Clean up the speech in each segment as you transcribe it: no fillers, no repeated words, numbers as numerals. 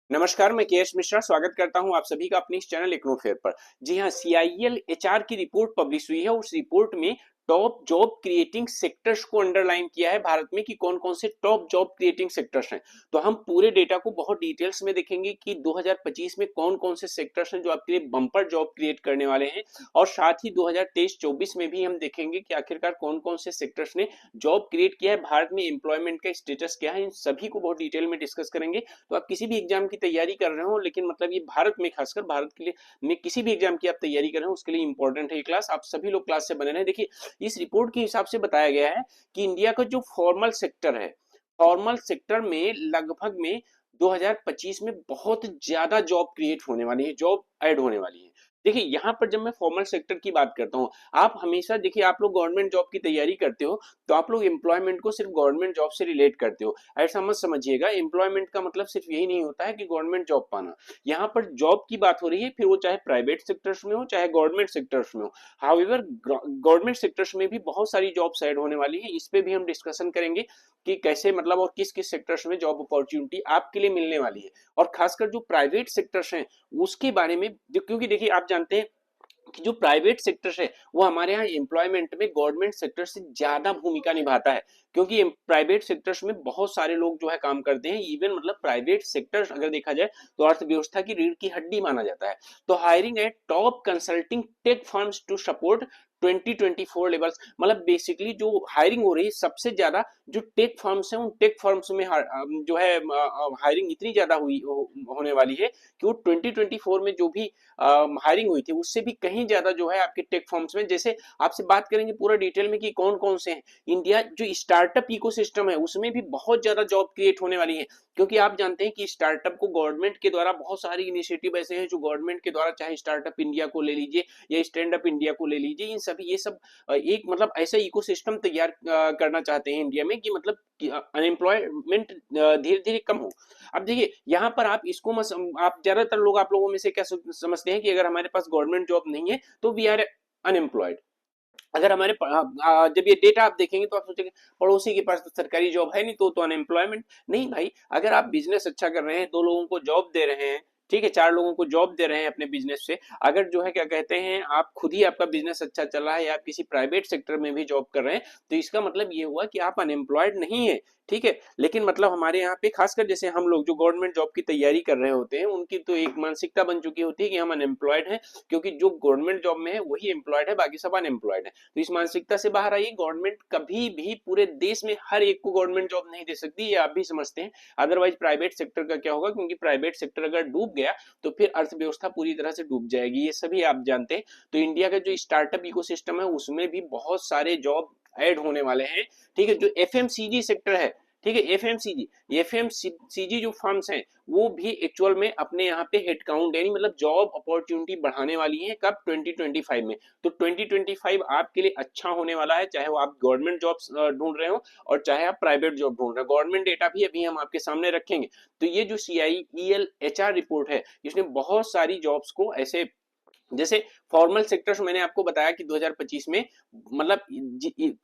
नमस्कार, मैं केएस मिश्रा स्वागत करता हूं आप सभी का अपने इस चैनल इग्नोफेयर पर। जी हां, सीआईएल एचआर की रिपोर्ट पब्लिश हुई है। उस रिपोर्ट में टॉप जॉब क्रिएटिंग सेक्टर्स को अंडरलाइन किया है भारत में कि कौन-कौन से टॉप जॉब क्रिएटिंग सेक्टर्स हैं। तो हम पूरे डेटा को बहुत डिटेल्स में देखेंगे कि 2025 में कौन-कौन से सेक्टर्स हैं जो आपके लिए बम्पर जॉब क्रिएट करने वाले हैं, और साथ ही 2023-24 में भी हम देखेंगे कि आखिरकार कौन-कौन से सेक्टर्स ने जॉब क्रिएट किया है, भारत में एम्प्लॉयमेंट का स्टेटस क्या है, इन सभी को बहुत डिटेल में डिस्कस करेंगे। तो आप किसी भी एग्जाम की तैयारी कर रहे हो, लेकिन मतलब ये भारत में, खासकर भारत के लिए में किसी भी एग्जाम की आप तैयारी कर रहे हो, उसके लिए इंपॉर्टेंट है ये क्लास। आप सभी लोग क्लास से बने रहे। देखिए, इस रिपोर्ट के हिसाब से बताया गया है कि इंडिया का जो फॉर्मल सेक्टर है, फॉर्मल सेक्टर में लगभग में 2025 में बहुत ज्यादा जॉब क्रिएट होने वाली है, जॉब ऐड होने वाली है। देखिए, यहाँ पर जब मैं फॉर्मल सेक्टर की बात करता हूँ, आप हमेशा देखिए, आप लोग गवर्नमेंट जॉब की तैयारी करते हो तो आप लोग एम्प्लॉयमेंट को सिर्फ गवर्नमेंट जॉब से रिलेट करते हो। ऐसा मत समझिएगा, एम्प्लॉयमेंट का मतलब सिर्फ यही नहीं होता है कि गवर्नमेंट जॉब पाना। यहाँ पर जॉब की बात हो रही है, फिर वो चाहे प्राइवेट सेक्टर्स में हो चाहे गवर्नमेंट सेक्टर्स में हो। हाउएवर, गवर्नमेंट सेक्टर्स में भी बहुत सारी जॉब्स ऐड होने वाली है। इस पे भी हम डिस्कशन करेंगे कि कैसे, मतलब, और किस किस सेक्टर्स में जॉब अपॉर्चुनिटी आपके लिए मिलने वाली है। और खासकर जो प्राइवेट सेक्टर्स हैं उसके बारे में, क्योंकि देखिए, आप जानते हैं कि जो प्राइवेट सेक्टर है वो हमारे यहाँ एम्प्लॉयमेंट में गवर्नमेंट सेक्टर से ज्यादा भूमिका निभाता है, क्योंकि प्राइवेट सेक्टर्स में बहुत सारे लोग जो है काम करते हैं। इवन मतलब प्राइवेट सेक्टर अगर देखा जाए तो अर्थव्यवस्था की रीढ़ की हड्डी माना जाता है। तो hiring at top consulting tech firms to support 2024 levels, मतलब बेसिकली जो हायरिंग हो रही है सबसे ज्यादा जो टेक फर्म्स हैं, उन टेक फर्म्स में जो है हायरिंग इतनी ज्यादा होने वाली है कि वो 2024 में जो भी हायरिंग हुई थी उससे भी कहीं ज्यादा जो है आपके टेक फर्म्स में। जैसे आपसे बात करेंगे पूरा डिटेल में कि कौन कौन से हैं। इंडिया जो स्टार्टअप इकोसिस्टम है उसमें भी बहुत ज्यादा जॉब क्रिएट होने वाली है, क्योंकि आप जानते हैं कि स्टार्टअप को गवर्नमेंट के द्वारा बहुत सारी इनिशिएटिव ऐसे हैं जो गवर्नमेंट के द्वारा, चाहे स्टार्टअप इंडिया को ले लीजिए या स्टैंड अप इंडिया को ले लीजिए, इन सभी ये सब एक मतलब ऐसा इकोसिस्टम तैयार करना चाहते हैं इंडिया में कि मतलब अनएम्प्लॉयमेंट धीरे धीरे कम हो। अब देखिए, यहाँ पर आप इसको मत आप ज्यादातर लोग, आप लोगों में से क्या समझते हैं कि अगर हमारे पास गवर्नमेंट जॉब नहीं है तो वी आर अनएम्प्लॉयड। अगर हमारे जब ये डेटा आप देखेंगे तो आप सोचेंगे पड़ोसी के पास तो सरकारी जॉब है नहीं, तो अनएम्प्लॉयमेंट नहीं भाई। अगर आप बिजनेस अच्छा कर रहे हैं, दो लोगों को जॉब दे रहे हैं, ठीक है, चार लोगों को जॉब दे रहे हैं अपने बिजनेस से, अगर जो है क्या कहते हैं, आप खुद ही आपका बिजनेस अच्छा चल रहा है या आप किसी प्राइवेट सेक्टर में भी जॉब कर रहे हैं, तो इसका मतलब ये हुआ कि आप अनएम्प्लॉयड नहीं है। ठीक है, लेकिन मतलब हमारे यहाँ पे खासकर जैसे हम लोग जो गवर्नमेंट जॉब की तैयारी कर रहे होते हैं, उनकी तो एक मानसिकता बन चुकी होती है कि हम अनएम्प्लॉयड हैं, क्योंकि जो गवर्नमेंट जॉब में है वही एम्प्लॉयड है, बाकी सब अनएम्प्लॉयड है। तो इस मानसिकता से बाहर आइए। गवर्नमेंट कभी भी पूरे देश में हर एक को गवर्नमेंट जॉब नहीं दे सकती, ये आप भी समझते हैं। अदरवाइज प्राइवेट सेक्टर का क्या होगा, क्योंकि प्राइवेट सेक्टर अगर डूब गया तो फिर अर्थव्यवस्था पूरी तरह से डूब जाएगी, ये सभी आप जानते हैं। तो इंडिया का जो स्टार्टअप इकोसिस्टम है उसमें भी बहुत सारे जॉब ऐड होने वाले हैं। ठीक है, जो एफएमसीजी सेक्टर है, ठीक है, एफएमसीजी जो फर्म्स हैं वो भी एक्चुअल में अपने यहाँ पे हेड काउंट, यानी मतलब जॉब अपॉर्चुनिटी बढ़ाने वाली है। कब? 2025 में। तो 2025 आपके लिए अच्छा होने वाला है, चाहे वो आप गवर्नमेंट जॉब ढूंढ रहे हो और चाहे आप प्राइवेट जॉब ढूंढ रहे हो। गवर्नमेंट डेटा भी अभी हम आपके सामने रखेंगे। तो ये जो सीआईईएल एचआर रिपोर्ट है, इसने बहुत सारी जॉब्स को ऐसे, जैसे फॉर्मल सेक्टर्स मैंने आपको बताया कि 2025 में मतलब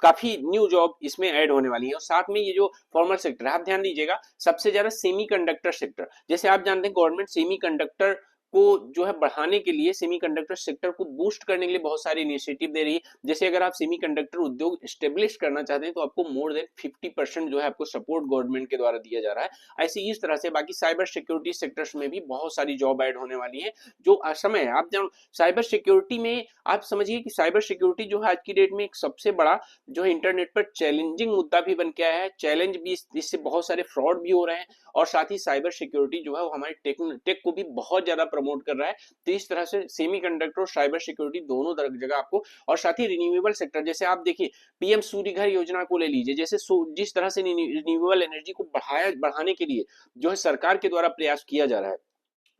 काफी न्यू जॉब इसमें ऐड होने वाली है। और साथ में ये जो फॉर्मल सेक्टर है, आप ध्यान दीजिएगा, सबसे ज्यादा सेमीकंडक्टर सेक्टर, जैसे आप जानते हैं गवर्नमेंट सेमीकंडक्टर को जो है बढ़ाने के लिए, सेमीकंडक्टर सेक्टर को बूस्ट करने के लिए बहुत सारी इनिशिएटिव दे रही है। जैसे अगर आप सेमीकंडक्टर उद्योग स्टेब्लिश करना चाहते हैं तो आपको मोर देन 50% जो है आपको सपोर्ट गवर्नमेंट के द्वारा दिया जा रहा है। ऐसे इस तरह से बाकी साइबर सिक्योरिटी सेक्टर्स में भी बहुत सारी जॉब ऐड होने वाली है। जो समय है, आप जान, साइबर सिक्योरिटी में आप समझिए कि साइबर सिक्योरिटी जो है आज की डेट में एक सबसे बड़ा जो है इंटरनेट पर चैलेंजिंग मुद्दा भी बन के आया है। चैलेंज भी, इससे बहुत सारे फ्रॉड भी हो रहे हैं, और साथ ही साइबर सिक्योरिटी जो है वो हमारे टेक को भी बहुत ज्यादा प्रमोट कर रहा है। तो इस तरह से सेमीकंडक्टर और साइबर सिक्योरिटी दोनों जगह आपको, और साथ ही रिन्यूएबल सेक्टर, जैसे आप देखिए पीएम सूर्य घर योजना को ले लीजिए, जैसे जिस तरह से रिन्यूएबल एनर्जी को बढ़ाने के लिए जो है सरकार के द्वारा प्रयास किया जा रहा है,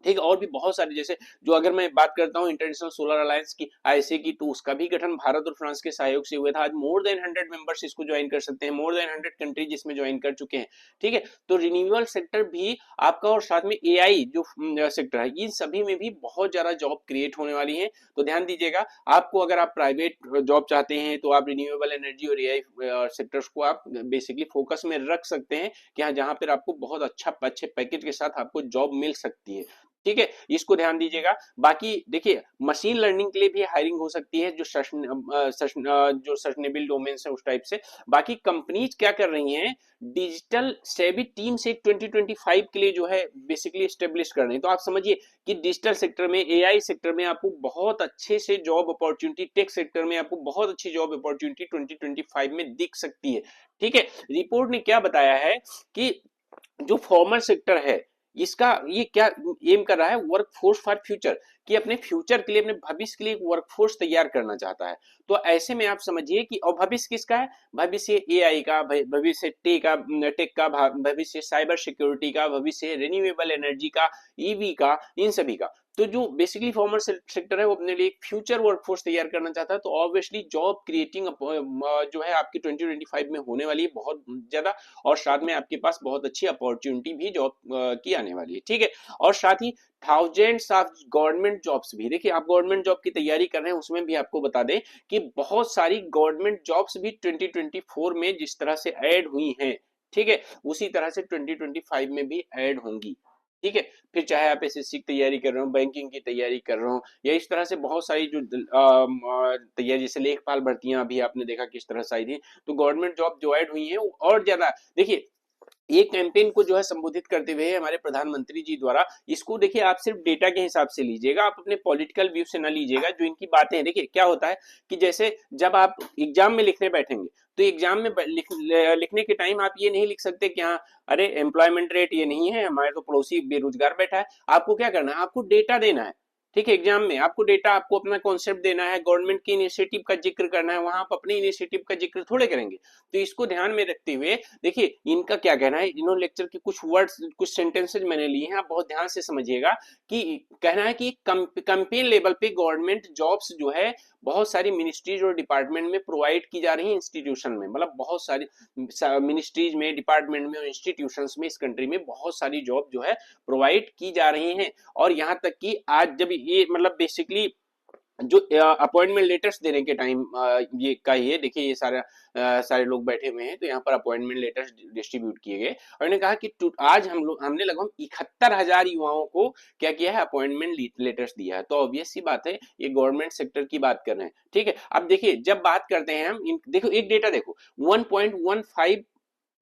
ठीक है, और भी बहुत सारे, जैसे जो अगर मैं बात करता हूँ इंटरनेशनल सोलर अलायंस की, आईएसए की, तो उसका भी गठन भारत और फ्रांस के सहयोग से हुआ था। आज मोर देन 100 मेंबर्स इसको ज्वाइन कर सकते हैं, मोर देन 100 कंट्रीज इसमें ज्वाइन कर चुके हैं। ठीक है, तो रिन्यूएबल सेक्टर भी आपका, और साथ में एआई जो सेक्टर है, इन सभी में भी बहुत ज्यादा जॉब क्रिएट होने वाली है। तो ध्यान दीजिएगा, आपको अगर आप प्राइवेट जॉब चाहते हैं तो आप रिन्यूएबल एनर्जी और एआई सेक्टर्स को आप बेसिकली फोकस में रख सकते हैं, कि हाँ, जहां पर आपको बहुत अच्छे पैकेज के साथ आपको जॉब मिल सकती है। ठीक है, इसको ध्यान दीजिएगा। बाकी देखिए, मशीन लर्निंग के लिए भी हायरिंग हो सकती है, जो जो सस्टेनेबल डोमेन्स है उस टाइप से। बाकी कंपनीज क्या कर रही हैं, डिजिटल सेवी टीम से 2025 के लिए जो है बेसिकली स्टेब्लिश कर रहे हैं। तो आप समझिए कि डिजिटल सेक्टर में, एआई सेक्टर में आपको बहुत अच्छे से जॉब अपॉर्चुनिटी, टेक सेक्टर में आपको बहुत अच्छी जॉब अपॉर्चुनिटी 2025 में दिख सकती है। ठीक है, रिपोर्ट ने क्या बताया है कि जो फॉर्मल सेक्टर है, इसका ये क्या एम कर रहा है, वर्क फोर्स फॉर फ्यूचर, कि अपने फ्यूचर के लिए, अपने भविष्य के लिए एक वर्क फोर्स तैयार करना चाहता है। तो ऐसे में आप समझिए कि, और भविष्य किसका है, भविष्य एआई का, भविष्य टेक का, भविष्य साइबर सिक्योरिटी का, भविष्य रिन्यूएबल एनर्जी का, ईवी का, इन सभी का। तो जो बेसिकली फॉर्मल सेक्टर है वो अपने लिए एक फ्यूचर वर्कफोर्स तैयार करना चाहता है। तो ऑब्वियसली जॉब क्रिएटिंग जो है आपकी 2025 में होने वाली है बहुत ज्यादा, और साथ में आपके पास बहुत अच्छी अपॉर्चुनिटी भी जॉब की आने वाली है। ठीक है, और साथ ही थाउजेंड्स ऑफ गवर्नमेंट जॉब्स भी, देखिए आप गवर्नमेंट जॉब की तैयारी कर रहे हैं, उसमें भी आपको बता दें कि बहुत सारी गवर्नमेंट जॉब्स भी 2024 में जिस तरह से ऐड हुई हैं, ठीक है, उसी तरह से 2025 में भी ऐड होंगी। ठीक है, फिर चाहे आप एसएससी की तैयारी कर रहे हो, बैंकिंग की तैयारी कर रहे हो, या इस तरह से बहुत सारी जो तैयारी, जैसे लेखपाल भर्तियां अभी आपने देखा किस तरह से आई थी, तो गवर्नमेंट जॉब जो ऐड हुई है वो और ज्यादा। देखिए, ये कैंपेन को जो है संबोधित करते हुए हमारे प्रधानमंत्री जी द्वारा, इसको देखिए आप सिर्फ डेटा के हिसाब से लीजिएगा, आप अपने पॉलिटिकल व्यू से ना लीजिएगा। जो इनकी बातें हैं, देखिए क्या होता है कि जैसे जब आप एग्जाम में लिखने बैठेंगे, तो एग्जाम में लिखने के टाइम आप ये नहीं लिख सकते कि हाँ, अरे एम्प्लॉयमेंट रेट ये नहीं है, हमारे तो पड़ोसी बेरोजगार बैठा है। आपको क्या करना है, आपको डेटा देना है। ठीक है, एग्जाम में आपको डेटा, आपको अपना कॉन्सेप्ट देना है, गवर्नमेंट की इनिशिएटिव का जिक्र करना है, वहां आप अपनी इनिशिएटिव का जिक्र थोड़े करेंगे। तो इसको ध्यान में रखते हुए देखिए इनका क्या कहना है, इन्होंने लेक्चर के कुछ वर्ड्स, कुछ सेंटेंसेज मैंने लिए हैं, आप बहुत ध्यान से समझिएगा। कि कहना है कि कैंपेन लेवल पे गवर्नमेंट जॉब्स जो है बहुत सारी मिनिस्ट्रीज और डिपार्टमेंट में प्रोवाइड की जा रही है, इंस्टीट्यूशन में, मतलब बहुत सारी मिनिस्ट्रीज में, डिपार्टमेंट में और इंस्टीट्यूशंस में इस कंट्री में बहुत सारी जॉब जो है प्रोवाइड की जा रही हैं। और यहाँ तक कि आज जब ये मतलब बेसिकली जो अपॉइंटमेंट लेटर्स देने के टाइम ये का ही है, देखिए ये सारे लोग बैठे हुए हैं, तो यहाँ पर अपॉइंटमेंट लेटर्स डिस्ट्रीब्यूट किए गए, और इन्होंने कहा कि आज हमने लगभग 71,000 युवाओं को क्या किया है, अपॉइंटमेंट लेटर्स दिया है। तो ऑब्वियस सी बात है, ये गवर्नमेंट सेक्टर की बात कर रहे हैं। ठीक है, अब देखिए जब बात करते हैं हम, देखो एक डेटा देखो, 1.15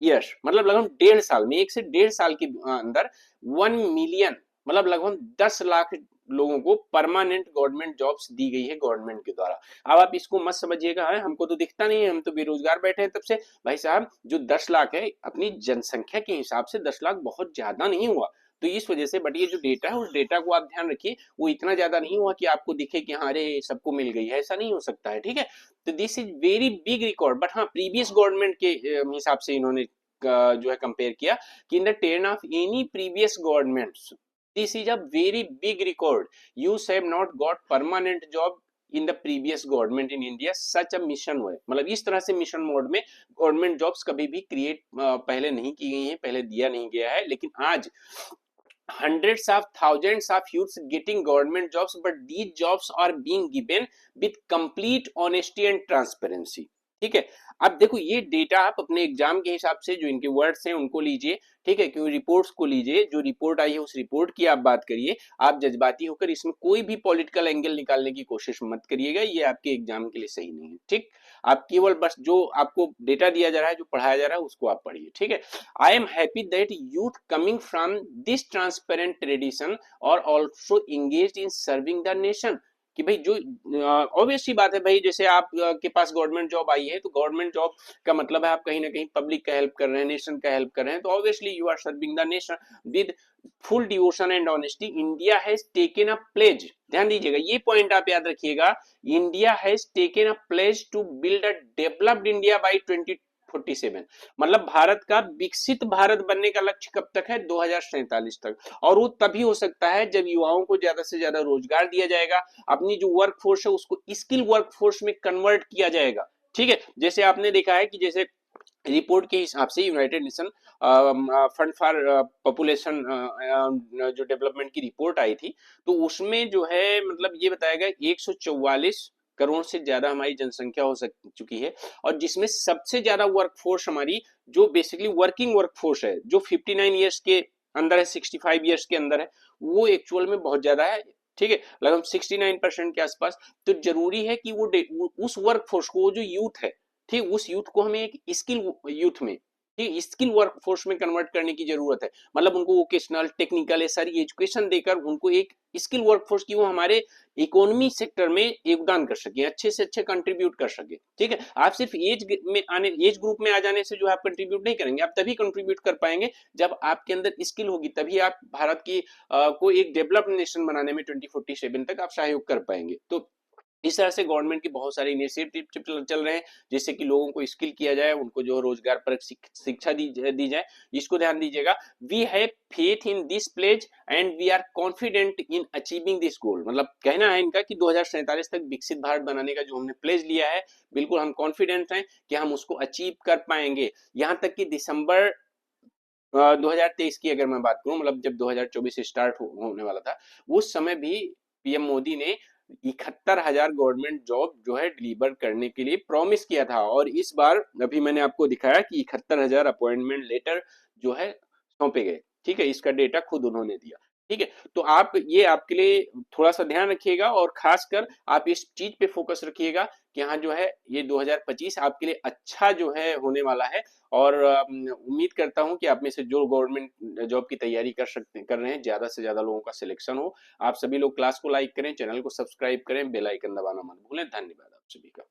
ईयर्स, मतलब लगभग 1.5 साल में, 1 से 1.5 साल के अंदर 1 मिलियन, मतलब लगभग 10 लाख लोगों को परमानेंट गवर्नमेंट जॉब्स दी गई है गवर्नमेंट के द्वारा। अब आप इसको मत समझिएगा है हमको तो दिखता नहीं है, हम तो बेरोजगार बैठे हैं तब से। भाई साहब, जो 10 लाख है, अपनी जनसंख्या के हिसाब से 10 लाख बहुत ज्यादा नहीं हुआ। तो इस वजह से, बट ये जो डेटा है उस डेटा को आप ध्यान रखिए, वो इतना ज्यादा नहीं हुआ कि आपको दिखे कि हाँ अरे सबको मिल गई है, ऐसा नहीं हो सकता है। ठीक है, तो this is very big record. But हाँ, प्रीवियस गवर्नमेंट के हिसाब से इन्होंने जो है कंपेयर किया कि in the ten of any previous governments, this is a very big record. You have not got permanent job in the previous government in India, such a mission हुआ है। मतलब इस तरह से मिशन मोड में government jobs कभी भी create पहले नहीं की गई हैं, पहले दिया नहीं गया है। लेकिन आज hundreds of thousands of youths getting government jobs, but these jobs are being given with complete honesty and transparency. ठीक है, अब देखो ये डेटा आप अपने एग्जाम के हिसाब से, जो इनके वर्ड्स हैं उनको लीजिए। ठीक है, क्योंकि रिपोर्ट्स को लीजिए, जो रिपोर्ट आई है उस रिपोर्ट की आप बात करिए। आप जज्बाती होकर इसमें कोई भी पॉलिटिकल एंगल निकालने की कोशिश मत करिएगा, ये आपके एग्जाम के लिए सही नहीं है। ठीक, आप केवल बस जो आपको डेटा दिया जा रहा है, जो पढ़ाया जा रहा है, उसको आप पढ़िए। ठीक है, I am happy that youth coming from this transparent tradition और also engage in serving the nation. कि भाई जो ऑब्वियस सी बात है भाई, जैसे आप के पास गवर्नमेंट जॉब आई है, तो गवर्नमेंट जॉब का मतलब है आप कहीं ना कहीं पब्लिक का हेल्प कर रहे हैं, नेशन का हेल्प कर रहे हैं, तो obviously you are serving the nation with full devotion and honesty. India has taken a pledge, ध्यान दीजिएगा ये पॉइंट आप याद रखिएगा, India has taken a pledge to build a developed India by 2047। मतलब भारत का विकसित भारत बनने का लक्ष्य कब तक है? 2047 तक। और वो तभी हो सकता है जब युवाओं को ज्यादा से ज्यादा रोजगार दिया जाएगा, अपनी जो वर्क फोर्स है उसको स्किल वर्क फोर्स में कन्वर्ट किया जाएगा। ठीक है, जैसे आपने देखा है कि जैसे रिपोर्ट के हिसाब से United nation fund for population जो डेवलपमेंट की रिपोर्ट आई थी, तो उसमें जो है मतलब ये बताया गया 144 करोड़ से ज्यादा हमारी जनसंख्या हो चुकी है, और जिसमें सबसे ज्यादा वर्क फोर्स हमारी जो बेसिकली वर्किंग वर्क फोर्स है, जो 59 ईयर्स के अंदर है, 65 ईयर्स के अंदर है, वो एक्चुअल में बहुत ज्यादा है। ठीक है, लगभग 69% के आसपास। तो जरूरी है कि वो उस वर्क फोर्स को, वो जो यूथ है, ठीक, उस यूथ को हमें एक स्किल यूथ में, ठीक, स्किल वर्क फोर्स में कन्वर्ट करने की जरूरत है। मतलब उनको वोकेशनल टेक्निकल ये सारी एजुकेशन देकर उनको एक स्किल वर्क फोर्स की वो हमारे इकोनॉमी सेक्टर में योगदान कर सके, अच्छे से अच्छे कंट्रीब्यूट कर सके। ठीक है, आप सिर्फ एज ग्रुप में आ जाने से जो आप कंट्रीब्यूट नहीं करेंगे, आप तभी कंट्रीब्यूट कर पाएंगे जब आपके अंदर स्किल होगी, तभी आप भारत की को एक डेवलप्ड नेशन बनाने में 2047 तक आप सहयोग कर पाएंगे। तो इस तरह से गवर्नमेंट की बहुत सारे इनिशिएटिव चल रहे हैं, जिससे कि लोगों को स्किल किया जाए, उनको जो रोजगार पर शिक्षा दी जाए। इसको ध्यान दीजिएगा। We have faith in this pledge and we are confident in achieving this goal. मतलब कहना है इनका कि 2047 तक विकसित भारत बनाने का जो हमने प्लेज लिया है, बिल्कुल हम कॉन्फिडेंट हैं कि हम उसको अचीव कर पाएंगे। यहाँ तक कि दिसंबर 2023 की अगर मैं बात करूं, मतलब जब 2024 स्टार्ट होने वाला था, उस समय भी पीएम मोदी ने 71,000 गवर्नमेंट जॉब जो है डिलीवर करने के लिए प्रॉमिस किया था। और इस बार अभी मैंने आपको दिखाया कि 71,000 अपॉइंटमेंट लेटर जो है सौंपे गए। ठीक है, इसका डेटा खुद उन्होंने दिया। ठीक है, तो आप ये आपके लिए थोड़ा सा ध्यान रखिएगा, और खासकर आप इस चीज पे फोकस रखिएगा कि हाँ जो है ये 2025 आपके लिए अच्छा जो है होने वाला है। और उम्मीद करता हूं कि आप में से जो गवर्नमेंट जॉब की तैयारी कर रहे हैं, ज्यादा से ज्यादा लोगों का सिलेक्शन हो। आप सभी लोग क्लास को लाइक करें, चैनल को सब्सक्राइब करें, बेल आइकन दबाना मत भूलें। धन्यवाद आप सभी का।